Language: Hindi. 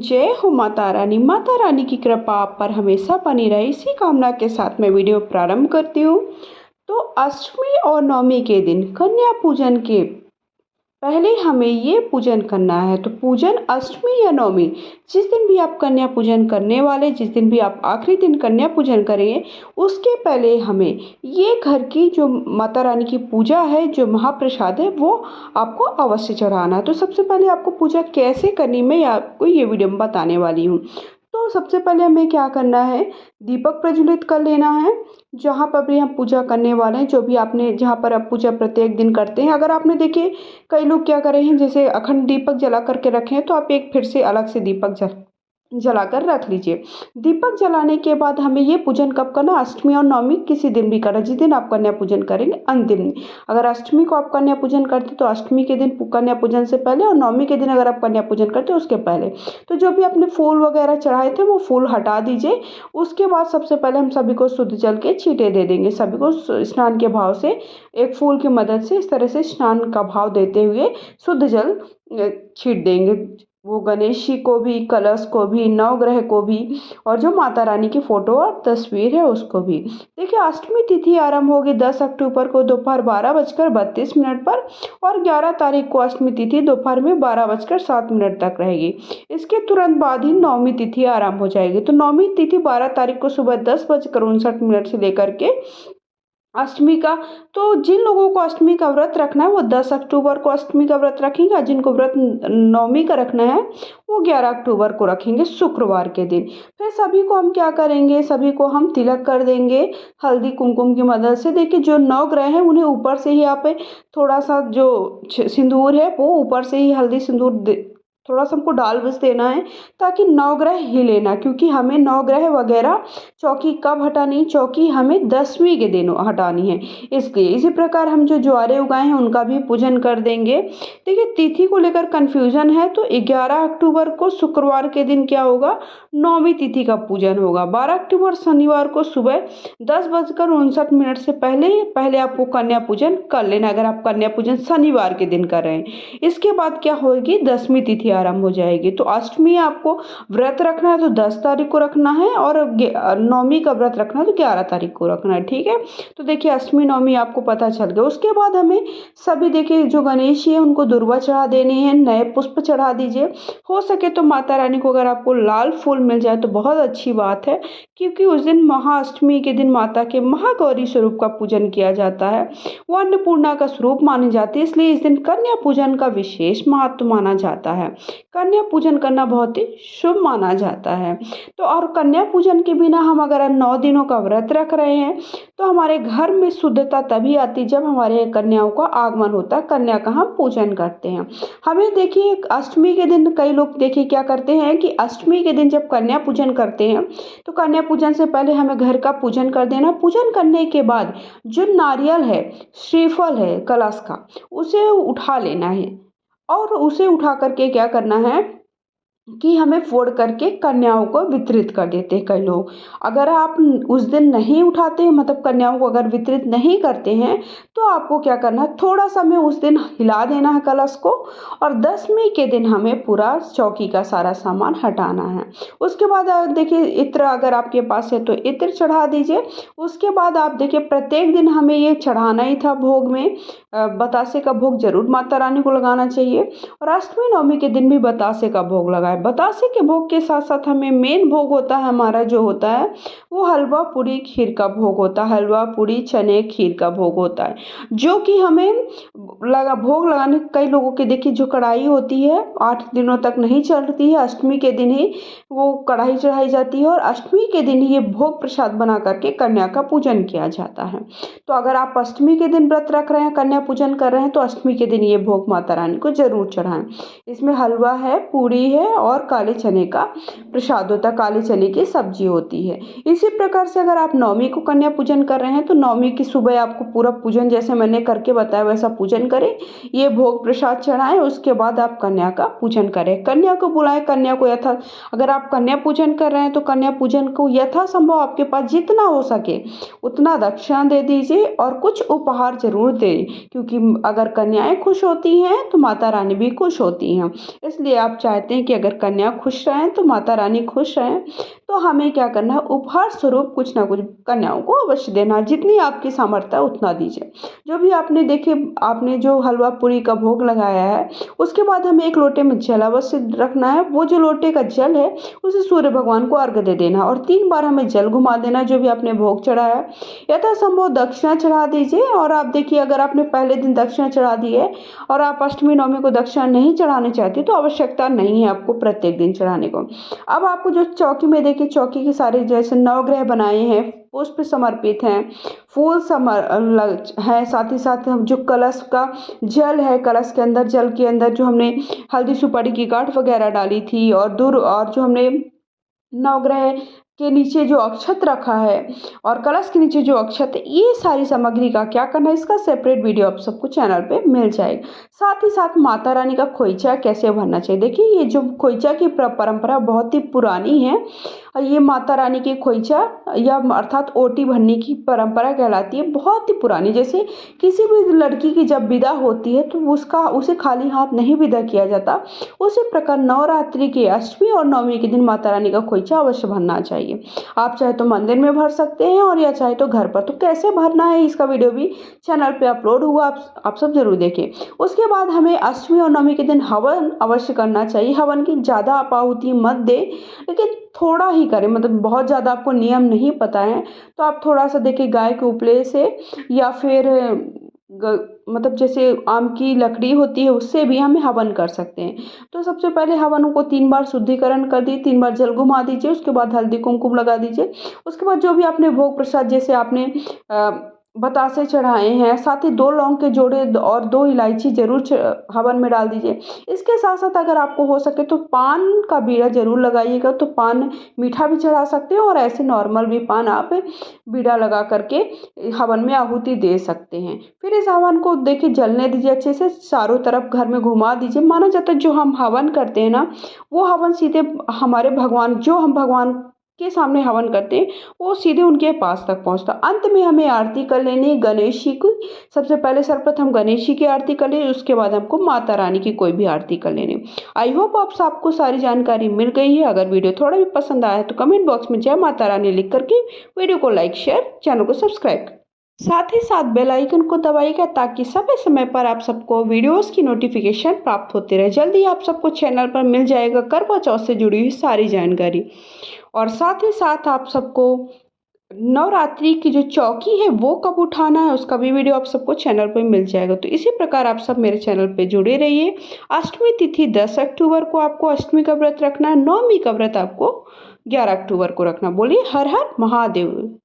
जय हो माता रानी की कृपा आप पर हमेशा बनी रहे, इसी कामना के साथ मैं वीडियो प्रारंभ करती हूँ। तो अष्टमी और नवमी के दिन कन्या पूजन के पहले हमें ये पूजन करना है। तो पूजन अष्टमी या नवमी, जिस दिन भी आप कन्या पूजन करने वाले, जिस दिन भी आप आखिरी दिन कन्या पूजन करेंगे, उसके पहले हमें ये घर की जो माता रानी की पूजा है, जो महाप्रसाद है, वो आपको अवश्य चढ़ाना है। तो सबसे पहले आपको पूजा कैसे करनी, मैं आपको ये वीडियो में बताने वाली हूँ। तो सबसे पहले हमें क्या करना है, दीपक प्रज्वलित कर लेना है। जहाँ पर भी हम पूजा करने वाले हैं, जो भी आपने जहाँ पर आप पूजा प्रत्येक दिन करते हैं, अगर आपने देखिए कई लोग क्या कर रहे हैं, जैसे अखंड दीपक जला करके रखे हैं, तो आप एक फिर से अलग से दीपक जलाकर रख लीजिए। दीपक जलाने के बाद हमें ये पूजन कब करना, अष्टमी और नवमी किसी दिन भी करना, जिस दिन आप कन्या पूजन करेंगे अंतिम दिन। अगर अष्टमी को आप कन्या पूजन करते तो अष्टमी के दिन कन्या पूजन से पहले, और नवमी के दिन अगर आप कन्या पूजन करते उसके पहले। तो जो भी आपने फूल वगैरह चढ़ाए थे वो फूल हटा दीजिए। उसके बाद सबसे पहले हम सभी को शुद्ध जल के छींटे दे देंगे। सभी को स्नान के भाव से एक फूल की मदद से इस तरह से स्नान का भाव देते हुए शुद्ध जल छींट देंगे। वो गणेश जी को भी, कलश को भी, नवग्रह को भी, और जो माता रानी की फोटो और तस्वीर है उसको भी। देखिए अष्टमी तिथि आरंभ होगी 10 अक्टूबर को दोपहर 12:32 पर, और 11 तारीख को अष्टमी तिथि दोपहर में 12:07 तक रहेगी। इसके तुरंत बाद ही नवमी तिथि आरंभ हो जाएगी। तो नवमी तिथि 12 तारीख को सुबह 10:59 से लेकर के अष्टमी का, तो जिन लोगों को अष्टमी का व्रत रखना है वो 10 अक्टूबर को अष्टमी का व्रत रखेंगे, और जिनको व्रत नवमी का रखना है वो 11 अक्टूबर को रखेंगे, शुक्रवार के दिन। फिर सभी को हम क्या करेंगे, सभी को हम तिलक कर देंगे हल्दी कुमकुम की मदद से। देखिए जो नवग्रह हैं उन्हें ऊपर से ही आप थोड़ा सा जो सिंदूर है वो ऊपर से ही हल्दी सिंदूर थोड़ा सा हमको डाल बस देना है, ताकि नवग्रह हिले ना, क्योंकि हमें नवग्रह वगैरह चौकी कब हटानी, चौकी हमें 10वीं के दिन हटानी है। इसलिए इसी प्रकार हम जो ज्वारे उगाए हैं उनका भी पूजन कर देंगे। देखिए तिथि को लेकर कन्फ्यूजन है, तो 11 अक्टूबर को शुक्रवार के दिन क्या होगा, नौवीं तिथि का पूजन होगा। 12 अक्टूबर शनिवार को सुबह 10:59 से पहले पहले आपको कन्या पूजन कर लेना, अगर आप कन्या पूजन शनिवार के दिन कर रहे हैं। इसके बाद क्या होगी, 10वीं तिथि आरंभ हो जाएगी। तो अष्टमी आपको व्रत रखना है तो 10 तारीख को रखना है, और नवमी का व्रत रखना है तो 11 तारीख को रखना है। ठीक है, तो देखिए अष्टमी नवमी आपको पता चल गया। उसके बाद हमें सभी देखिए जो गणेश जी है उनको दुर्वा चढ़ा देने हैं, नए पुष्प चढ़ा दीजिए। हो सके तो माता रानी को अगर आपको लाल फूल मिल जाए तो बहुत अच्छी बात है, क्योंकि उस दिन महाअष्टमी के दिन माता के महागौरी स्वरूप का पूजन किया जाता है, वो अन्नपूर्णा का स्वरूप मानी जाती है। इसलिए इस दिन कन्या पूजन का विशेष महत्व माना जाता है। कन्या पूजन करना बहुत ही शुभ माना जाता है। तो और कन्या पूजन के बिना हम अगर 9 दिनों का व्रत रख रहे हैं तो हमारे घर में शुद्धता तभी आती जब हमारे कन्याओं का आगमन होता है, कन्या का हम पूजन करते हैं। हमें देखिए अष्टमी के दिन कई लोग देखिए क्या करते हैं कि अष्टमी के दिन जब कन्या पूजन करते हैं तो कन्या पूजन से पहले हमें घर का पूजन कर देना। पूजन करने के बाद जो नारियल है, श्रीफल है कलश का, उसे उठा लेना है, और उसे उठा करके क्या करना है कि हमें फोड़ करके कन्याओं को वितरित कर देते हैं कई लोग। अगर आप उस दिन नहीं उठाते हैं, मतलब कन्याओं को अगर वितरित नहीं करते हैं, तो आपको क्या करना है, थोड़ा सा में उस दिन हिला देना है कलश को, और 10वीं के दिन हमें पूरा चौकी का सारा सामान हटाना है। उसके बाद देखिए इत्र अगर आपके पास है तो इत्र चढ़ा दीजिए। उसके बाद आप देखिए प्रत्येक दिन हमें ये चढ़ाना ही था भोग में, बतासे का भोग जरूर माता रानी को लगाना चाहिए, और अष्टमी नवमी के दिन भी बतासे का भोग लगाए। बतासे के भोग के साथ साथ हमें मेन भोग होता है हमारा जो होता है वो हलवा पूरी खीर का भोग होता है। हलवा पूरी चने खीर का भोग होता है, जो कि हमें भोग लगाने, कई लोगों के देखिए जो कढ़ाई होती है 8 दिनों तक नहीं चलती है, अष्टमी के दिन ही वो कढ़ाई चढ़ाई जाती है, और अष्टमी के दिन ही ये भोग प्रसाद बना करके कन्या का पूजन किया जाता है। तो अगर आप अष्टमी के दिन व्रत रख रहे हैं, कन्या पूजन कर रहे हैं, तो अष्टमी के दिन ये भोग माता रानी को जरूर चढ़ाएं। इसमें हलवा है, पूरी है, और काले चने का प्रसाद होता है, काले चने की सब्जी होती है। इसी प्रकार से अगर आप नवमी को कन्या पूजन कर रहे हैं तो नवमी की सुबह आपको पूरा पूजन जैसे मैंने करके बताया वैसा पूजन करें, ये भोग प्रसाद चढ़ाएं। उसके बाद आप कन्या का पूजन करें, कन्या को बुलाएं, कन्या को अगर आप कन्या पूजन कर रहे हैं तो कन्या पूजन को यथासंभव आपके पास जितना हो सके उतना दक्षिणा दे दीजिए, और कुछ उपहार जरूर दें, क्योंकि अगर कन्याएं खुश होती हैं तो माता रानी भी खुश होती हैं। इसलिए आप चाहते हैं कि अगर अगर कन्या खुश रहें तो माता रानी खुश रहें। तो हमें क्या करना है, उपहार स्वरूप कुछ ना कुछ कन्याओं को अवश्य देना, जितनी आपकी सामर्थ्य है उतना दीजिए। जो भी आपने देखिए, आपने जो हलवा पूरी का भोग लगाया है, उसके बाद हमें एक लोटे में जल अवश्य रखना है। वो जो लोटे का जल है उसे सूर्य भगवान को अर्घ्य दे देना और 3 बार हमें जल घुमा देना जो भी आपने भोग चढ़ाया है। यथासंभव दक्षिणा चढ़ा दीजिए। और आप देखिए, अगर आपने पहले दिन दक्षिणा चढ़ा दी है और आप अष्टमी नवमी को दक्षिणा नहीं चढ़ाना चाहते तो आवश्यकता नहीं है आपको प्रत्येक दिन चढ़ाने को। अब आपको जो चौकी में देखिए, चौकी के सारे जैसे नवग्रह बनाए हैं, पुष्प समर्पित हैं, फूल है, साथ ही साथ हम जो कलश का जल है, कलश के अंदर जल के अंदर जो हमने हल्दी सुपारी की गांठ वगैरह डाली थी और दूर, और जो हमने नवग्रह के नीचे जो अक्षत रखा है और कलश के नीचे जो अक्षत है, ये सारी सामग्री का क्या करना है, इसका सेपरेट वीडियो आप सबको चैनल पे मिल जाएगा। साथ ही साथ माता रानी का खोइचा कैसे भरना चाहिए। देखिए, ये जो खोइचा की परंपरा बहुत ही पुरानी है। ये माता रानी के खोइचा या अर्थात ओटी भरने की परंपरा कहलाती है, बहुत ही पुरानी। जैसे किसी भी लड़की की जब विदा होती है तो उसे खाली हाथ नहीं विदा किया जाता, उसी प्रकार नवरात्रि के अष्टमी और नवमी के दिन माता रानी का खोइचा अवश्य भरना चाहिए। आप चाहे तो मंदिर में भर सकते हैं और या चाहे तो घर पर। तो कैसे भरना है, इसका वीडियो भी चैनल पे अपलोड हुआ, आप सब जरूर देखें। उसके बाद हमें अष्टमी और नवमी के दिन हवन अवश्य करना चाहिए। हवन की ज़्यादा आप आहुति मत दे, लेकिन थोड़ा ही करें, मतलब बहुत ज़्यादा आपको नियम नहीं पता है तो आप थोड़ा सा देखिए, गाय के उपले से या फिर मतलब जैसे आम की लकड़ी होती है उससे भी हमें हवन कर सकते हैं। तो सबसे पहले हवन को 3 बार शुद्धिकरण कर दी, 3 बार जल घुमा दीजिए, उसके बाद हल्दी कुमकुम लगा दीजिए। उसके बाद जो भी आपने भोग प्रसाद, जैसे आपने बतासे चढ़ाए हैं, साथ ही 2 लौंग के जोड़े और 2 इलायची जरूर हवन में डाल दीजिए। इसके साथ साथ अगर आपको हो सके तो पान का बीड़ा जरूर लगाइएगा। तो पान मीठा भी चढ़ा सकते हैं और ऐसे नॉर्मल भी पान आप बीड़ा लगा करके हवन में आहुति दे सकते हैं। फिर इस हवन को देखिए जलने दीजिए, अच्छे से चारों तरफ घर में घुमा दीजिए। माना जाता है जो हम हवन करते हैं ना, वो हवन सीधे हमारे भगवान, जो हम भगवान के सामने हवन करते हैं, वो सीधे उनके पास तक पहुंचता। अंत में हमें आरती कर लेनी है गणेश जी की। सबसे पहले सर्वप्रथम गणेश जी की आरती कर लेनी, उसके बाद हमको माता रानी की कोई भी आरती कर लेनी। आई होप आप सबको सारी जानकारी मिल गई है। अगर वीडियो थोड़ा भी पसंद आया है तो कमेंट बॉक्स में जय माता रानी लिख करके वीडियो को लाइक, शेयर, चैनल को सब्सक्राइब करें। साथ ही साथ बेल आइकन को दबाइएगा ताकि समय समय पर आप सबको वीडियोस की नोटिफिकेशन प्राप्त होती रहे। जल्दी आप सबको चैनल पर मिल जाएगा करवा चौथ से जुड़ी हुई सारी जानकारी। और साथ ही साथ आप सबको नवरात्रि की जो चौकी है वो कब उठाना है, उसका भी वीडियो आप सबको चैनल पर मिल जाएगा। तो इसी प्रकार आप सब मेरे चैनल पे जुड़े रहिए। अष्टमी तिथि 10 अक्टूबर को आपको अष्टमी का व्रत रखना है, नवमी का व्रत आपको 11 अक्टूबर को रखना। बोलिए हर हर महादेव।